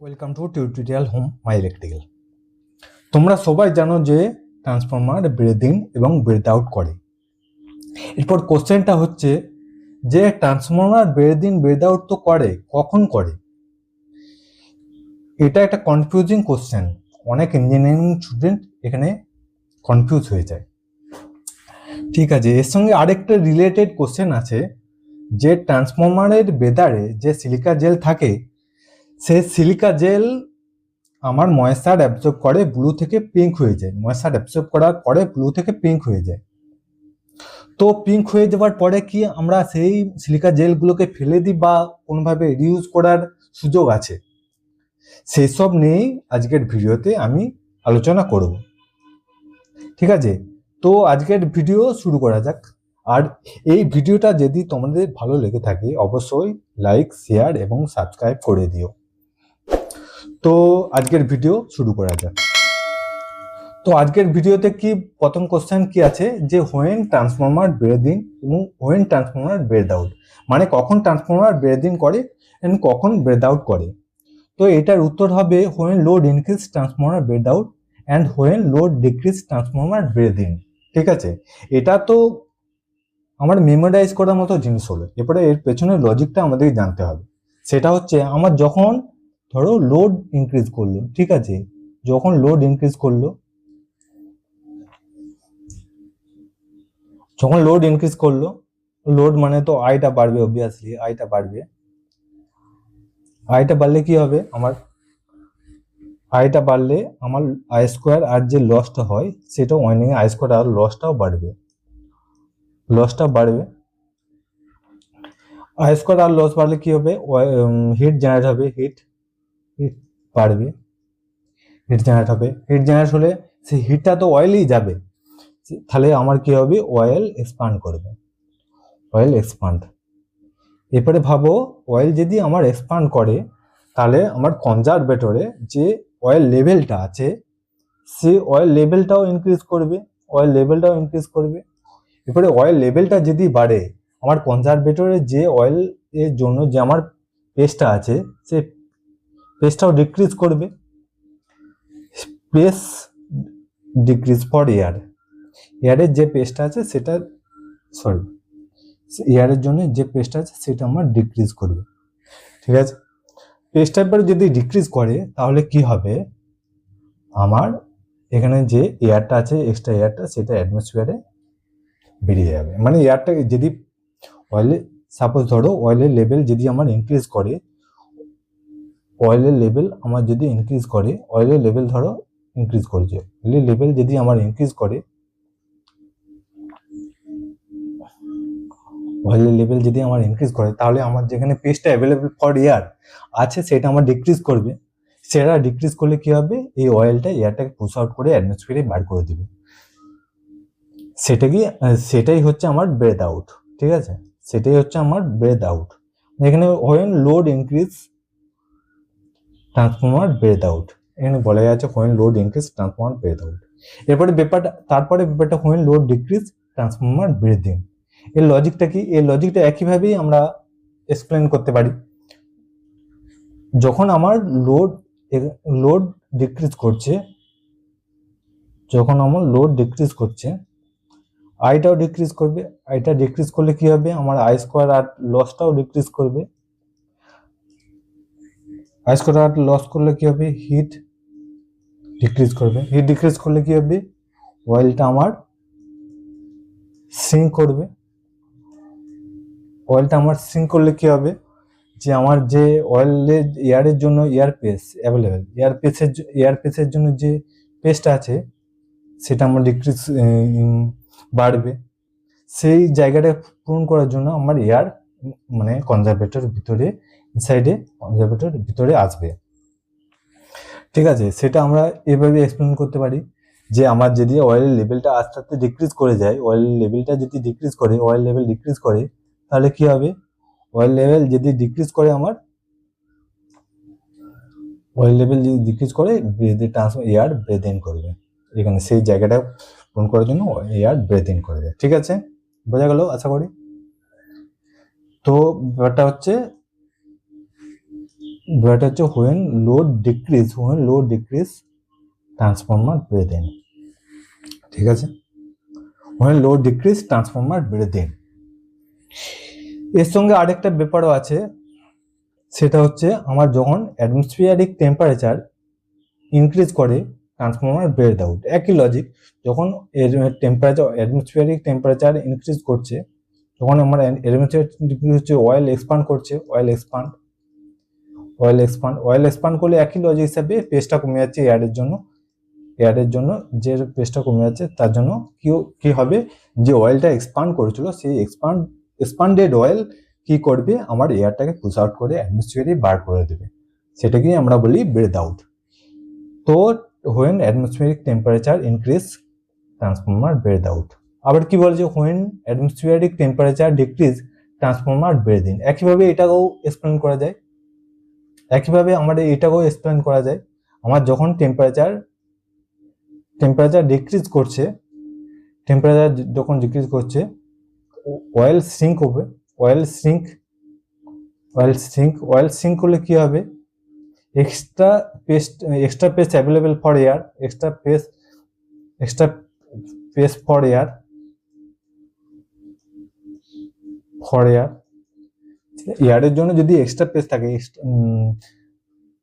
Welcome to tutorial home my electrical. তোমরা সবাই জানো যে ট্রান্সফরমার ব্রেথ ইন এবং ব্রেথ আউট করে। এরপর কোশ্চেনটা হচ্ছে যে transformer breath in breath out তো করে, কখন করে? এটা একটা কনফিউজিং কোশ্চেন। অনেক ইঞ্জিনিয়ারিং স্টুডেন্ট এখানে কনফিউজ হয়ে যায়। ঠিক আছে, এর সঙ্গে আরেকটা রিলেটেড কোশ্চেন আছে যে ট্রান্সফরমারের বেদারে যে সিলিকা জেল থাকে, সেই সিলিকা জেল আমার ময়েশ্চার অ্যাবজর্ব করে ব্লু থেকে পিঙ্ক হয়ে যায়। ময়েশ্চার অ্যাবজর্ব করার পরে ব্লু থেকে পিঙ্ক হয়ে যায়। তো পিঙ্ক হয়ে যাওয়ার পরে কি আমরা সেই সিলিকা জেলগুলোকে ফেলে দিই বা কোনোভাবে রিউজ করার সুযোগ আছে? সেই সব নিয়েই আজকের ভিডিওতে আমি আলোচনা করব। ঠিক আছে, তো আজকের ভিডিও শুরু করা যাক। আর এই ভিডিওটা যদি তোমাদের ভালো লেগে থাকে অবশ্যই লাইক, শেয়ার এবং সাবস্ক্রাইব করে দিও। তো আজকের ভিডিও শুরু করা যাক। তো আজকের ভিডিওতে কি প্রথম কোশ্চেন কি আছে যে হোয়েন ট্রান্সফরমার ব্রেথ ইন এবং হোয়েন ট্রান্সফরমার ব্রেথ আউট, মানে কখন ট্রান্সফরমার ব্রেথ ইন করে এন্ড কখন ব্রেথ আউট করে। তো এটার উত্তর হবে when load increase transformer breath out and when load decrease transformer breath in. ঠিক আছে, এটা তো আমার মেমোরাইজ করার মতো জিনিস হলো। এরপরে এর পেছনে লজিকটা আমাদের জানতে হবে। সেটা হচ্ছে আমার যখন ধরো লোড ইনক্রিজ করলো, ঠিক আছে, যখন লোড ইনক্রিজ করলো, যখন লোড ইনক্রিজ করলো, লোড মানে তো আইটা বাড়বে, অবভিয়াসলি আইটা বাড়বে। আইটা বাড়লে কি হবে, আমার আইটা বাড়লে আমার আই স্কোয়ার আর যে লসটা হয় সেটা ওয়াইনিং আই স্কোয়ার আর লসটাও বাড়বে, লসটা বাড়বে। আই স্কোয়ার আর লস বাড়লে কি হবে, হিট জেনারেট হবে, হিট হিট বাড়বে, হিট জেনারেট হবে। হিট জেনারেট হলে সেই হিটটা তো অয়েলেই যাবে, তাহলে আমার কি হবে, অয়েল এক্সপান্ড করবে, অয়েল এক্সপান্ড। এরপরে ভাবো অয়েল যদি আমার এক্সপান্ড করে তাহলে আমার কনজারভেটরে যে অয়েল লেভেলটা আছে সেই অয়েল লেভেলটাও ইনক্রিজ করবে, অয়েল লেভেলটাও ইনক্রিজ করবে। এরপরে অয়েল লেভেলটা যদি বাড়ে আমার কনজারভেটরে যে অয়েল এর জন্য যে আমার পেস্টটা আছে সে পেস্টটাও ডিক্রিজ করবে। পেস ডিক্রিজ ফর এয়ার, এয়ারের যে পেস্টটা আছে সেটা সরি এয়ারের জন্য যে পেস্টটা আছে সেটা আমার ডিক্রিজ করবে। ঠিক আছে, পেস্টটার পরে যদি ডিক্রিজ করে তাহলে কি হবে, আমার এখানে যে এয়ারটা আছে এক্সট্রা এয়ারটা সেটা অ্যাটমসফিয়ারে বেরিয়ে যাবে। মানে এয়ারটা যদি অয়েলে সাপোজ ধরো অয়েলের লেভেল যদি আমার ইনক্রিজ করে, অয়েলের লেভেল আমার যদি ইনক্রিজ করে, অয়েলের লেভেল ধরো ইনক্রিজ করছে, অয়েলের লেভেল যদি আমার ইনক্রিজ করে, অয়েলের লেভেল যদি আমার ইনক্রিজ করে তাহলে আমার যেখানে পেস্টটা অ্যাভেলেবল ফর এয়ার আছে সেটা আমার ডিক্রিজ করবে। সেটা ডিক্রিজ করলে কি হবে, এই অয়েলটা এয়ারটাকে পুশ আউট করে অ্যাটমসফিয়ারে বার করে দেবে। সেটাই হচ্ছে আমার ব্রেথ আউট। ঠিক আছে, সেটাই হচ্ছে আমার ব্রেথ আউট। এখানে when load increase transformer breath out, এখানে বলা যাচ্ছে when load increase transformer breath out. তারপরে ব্যাপারটা when load decrease transformer breath in. এর লজিকটা কি, এর লজিকটা একইভাবেই আমরা এক্সপ্লেন করতে পারি। যখন আমার লোড ডিক্রিজ করছে, যখন আমার লোড ডিক্রিজ করছে আইটাও ডিক্রিজ করবে। আইটা ডিক্রিজ করলে কি হবে, আমার আই স্কোয়ার আর লসটাও ডিক্রিজ করবে। আই স্কোয়ার আর লস করলে কি হবে, হিট ডিক্রিজ করবে। হিট ডিক্রিজ করলে কি হবে, অয়েলটা আমার সিঙ্ক করবে। অয়েলটা আমার সিঙ্ক করলে কি হবে, যে আমার যে অয়েলের এয়ারের জন্য এয়ার পেস অ্যাভেলেবেল, এয়ার পেসের জন্য যে পেসটা আছে সেটা আমার ডিক্রিজ বাড়বে। সেই জায়গাটা পূরণ করার জন্য আমার এয়ার মানে কনজারভেটর ভিতরে ইনসাইডে কনজারভেটর ভিতরে আসবে। ঠিক আছে, সেটা আমরা এভাবে এক্সপ্লেন করতে পারি যে আমার যদি অয়েলের লেভেলটা আস্তে আস্তে ডিক্রিজ করে যায়, অয়েল লেভেলটা যদি ডিক্রিজ করে, অয়েল লেভেল ডিক্রিজ করে তাহলে কি হবে, অয়েল লেভেল যদি ডিক্রিজ করে আমার অয়েল লেভেল যদি ডিক্রিজ করে এয়ার ব্রেথ ইন করবে, এখানে সেই জায়গাটা পূরণ করার জন্য এয়ার ব্রেথ ইন করবে। ঠিক আছে, বোঝা গেল আশা করি। তো ব্যাপারটা হচ্ছে বিষয়টা হচ্ছে when load decrease transformer breath in. ঠিক আছে, when load decrease transformer breath in. এর সঙ্গে আরেকটা ব্যাপারও আছে, সেটা হচ্ছে আমার যখন অ্যাটমসফিয়ারিক টেম্পারেচার ইনক্রিজ করে ট্রান্সফরমার ব্রেথ আউট। একই লজিক, যখন অ্যাটমসফিয়ারিক টেম্পারেচার ইনক্রিজ করছে, তখন আমার অ্যাটমসফিয়ার ডিক্রিজ হচ্ছে, অয়েল এক্সপান্ড করছে, অয়েল এক্সপান্ড করলে একই লজিক হিসাবে প্রেসটা কমে যাচ্ছে এয়ারের জন্য যে প্রেসটা কমে যাচ্ছে, তার জন্য কি হবে, যে অয়েলটা এক্সপান্ড করেছিল সেই এক্সপান্ডেড অয়েল কি করবে, আমার এয়ারটাকে পুশ আউট করে অ্যাটমসফিয়ারে বার করে দেবে, সেটাকেই আমরা বলি ব্রেথ আউট। তো when atmospheric temperature increase transformer breath out. আবার কি বলছে, when atmospheric temperature decrease transformer breath in. একইভাবে এটাকেও এক্সপ্লেন করা যায়, আমার যখন টেম্পারেচার ডিক্রিজ করছে, অয়েল সিঙ্ক হবে, অয়েল সিঙ্ক করলে কি হবে, extra space available for air, extra space for air, এয়ারের জন্য যদি এক্সট্রা পেস থাকে,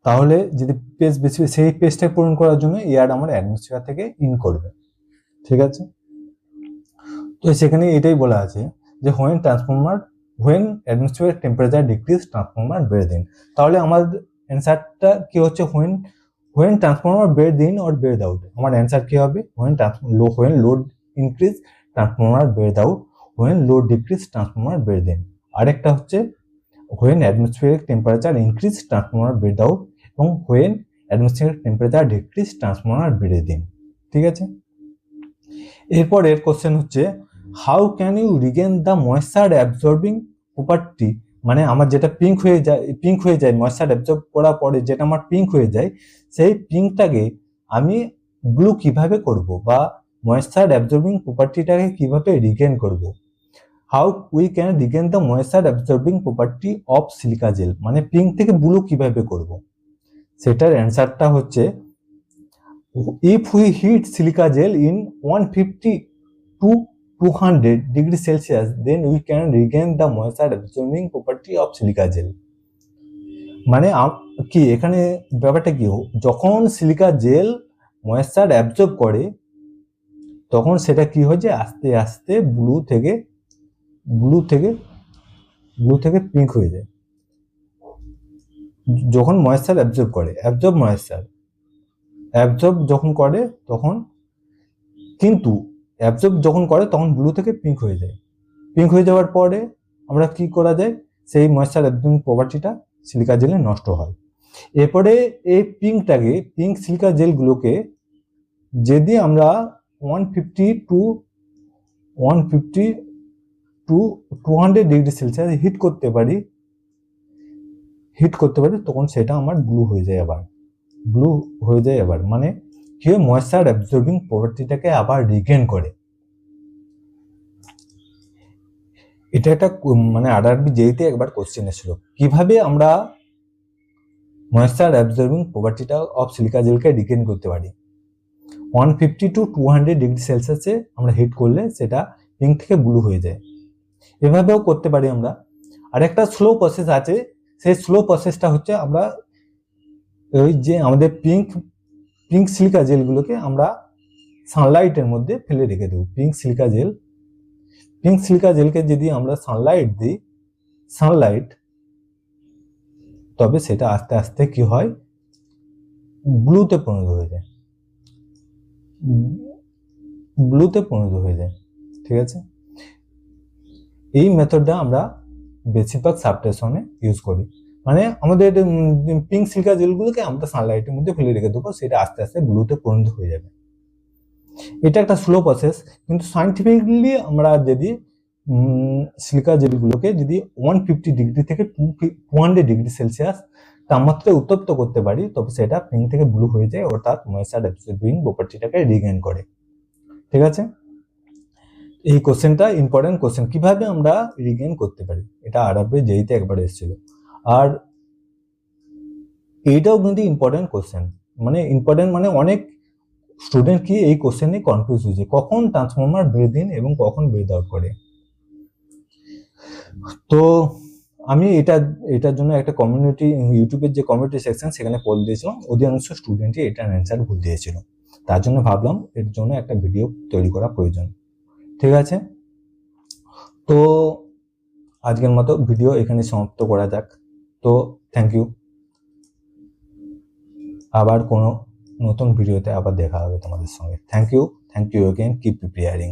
তাহলে যদি পেস বেশি, সেই পেসটা পূরণ করার জন্য এয়ার আমার অ্যাটমসফিয়ার থেকে ইন করবে। ঠিক আছে, তো সেখানে এটাই বলা আছে যে when atmosphere temperature decrease transformer breath in. তাহলে আমার অ্যান্সারটা কি হচ্ছে, when transformer breath in or breath out. আমার অ্যান্সার কি হবে, when load increase transformer breath out, when load decrease transformer breath in. আরেকটা হচ্ছে when atmospheric temperature increase transformer breath out, এবং when atmospheric temperature decrease transformer breath in. ঠিক আছে, এরপর এর কোশ্চেন হচ্ছে, how can you regain the moisture absorbing property. মানে আমার যেটা পিঙ্ক হয়ে যায় ময়েশ্চার অ্যাবজর্ব করার পরে যেটা আমার পিঙ্ক হয়ে যায়, সেই পিঙ্কটাকে আমি ব্লু কিভাবে করব, বা ময়েশ্চার অ্যাবজর্বিং প্রপার্টিটাকে কিভাবে রিগেন করব। How we can regain the moisture absorbing property of silica gel. মানে পিঙ্ক থেকে ব্লু কিভাবে করব, সেটার অ্যান্সারটা হচ্ছে, if we heat silica gel in 150 to 200 degree Celsius, then we can regain the moisture absorbing property of silica gel. মানে কি এখানে ব্যাপারটা কি, যখন সিলিকা জেল ময়েশ্চার অ্যাবজর্ব করে, তখন সেটা কি হয় যে আস্তে আস্তে ব্লু থেকে পিঙ্ক হয়ে যায়। যখন ময়েশ্চার অ্যাবজর্ব যখন করে তখন, কিন্তু অ্যাবজর্ব যখন করে তখন ব্লু থেকে পিঙ্ক হয়ে যায়। পিঙ্ক হয়ে যাওয়ার পরে আমরা কি করা যায়, সেই ময়েশ্চার অ্যাবজর্বিং প্রপার্টিটা সিলিকা জেলে নষ্ট হয়। এরপরে এই পিঙ্ক সিলিকা জেলগুলোকে যদি আমরা 150 to 200 ডিগ্রি সেলসিয়াস হিট করতে পারি, তখন সেটা আমার ব্লু হয়ে যায় আবার। মানে কি ময়েশ্চার অ্যাবজর্বিং প্রপার্টিটাকে আবার রিগেন করে। এটা একটা মানে আরআরবি জেইতে একবার কোশ্চেন এসেছিল, কিভাবে আমরা ময়েশ্চার অ্যাবজর্বিং প্রপার্টিটা অফ সিলিকা জেলকে রিগেন করতে পারি। 150 to 200 ডিগ্রি সেলসিয়াসে আমরা হিট করলে সেটা পিঙ্ক থেকে ব্লু হয়ে যায়। এভাবেও করতে পারি আমরা। আর একটা স্লো প্রসেস আছে, সেই স্লো প্রসেসটা হচ্ছে, আমরা ওই যে আমাদের পিঙ্ক সিলিকা জেলগুলোকে আমরা সানলাইটের মধ্যে ফেলে রেখে দেবো। পিঙ্ক সিলিকা জেলকে যদি আমরা সানলাইট তবে সেটা আস্তে আস্তে কি হয়, ব্লুতে পরিণত হয়ে যায়। ঠিক আছে, এই মেথডটা আমরা বেশিরভাগ সাবস্টেশনে ইউজ করি। মানে আমাদের পিঙ্ক সিলিকা জেলগুলোকে আমরা সানলাইটের মধ্যে ফেলে রেখে দেবো, সেটা আস্তে আস্তে ব্লুতে পরিণত হয়ে যাবে। এটা একটা স্লো প্রসেস, কিন্তু সাইন্টিফিকলি আমরা যদি সিলিকা জেলগুলোকে যদি 150 ডিগ্রি থেকে 200 ডিগ্রি সেলসিয়াস তাপমাত্রায় উত্তপ্ত করতে পারি, তবে সেটা পিঙ্ক থেকে ব্লু হয়ে যায়, অর্থাৎ ময়েশ্চার অ্যাবজর্বিং প্রপার্টিটাকে রিগেইন করে। ঠিক আছে, এই কোশ্চেনটা ইম্পর্টেন্ট কোশ্চেন, কিভাবে আমরা রিগেইন করতে পারি, এটা আরআরবি জেইতে একবার এসেছিল। আর এইটাও কিন্তু ইম্পর্টেন্ট কোশ্চেন, মানে ইম্পর্টেন্ট মানে অনেক স্টুডেন্ট কি এই কোশ্চেন নিয়ে কনফিউজ হয়েছে, কখন ট্রান্সফর্মার ব্রেথ ইন এবং কখন ব্রেথ আউট করে। তো আমি এটার জন্য একটা কমিউনিটি, ইউটিউবের যে কমিউনিটি সেকশন সেখানে পোল দিয়েছিলাম, অধিকাংশ স্টুডেন্টই এটার অ্যান্সার ভুল দিয়েছিল। তার জন্য ভাবলাম এর জন্য একটা ভিডিও তৈরি করা প্রয়োজন। ঠিক আছে, তো আজকের মতো ভিডিও এখানে সমাপ্ত করা যাক। তো থ্যাংক ইউ, আবার কোনো নতুন ভিডিওতে আবার দেখা হবে তোমাদের সঙ্গে। Thank you again, keep preparing.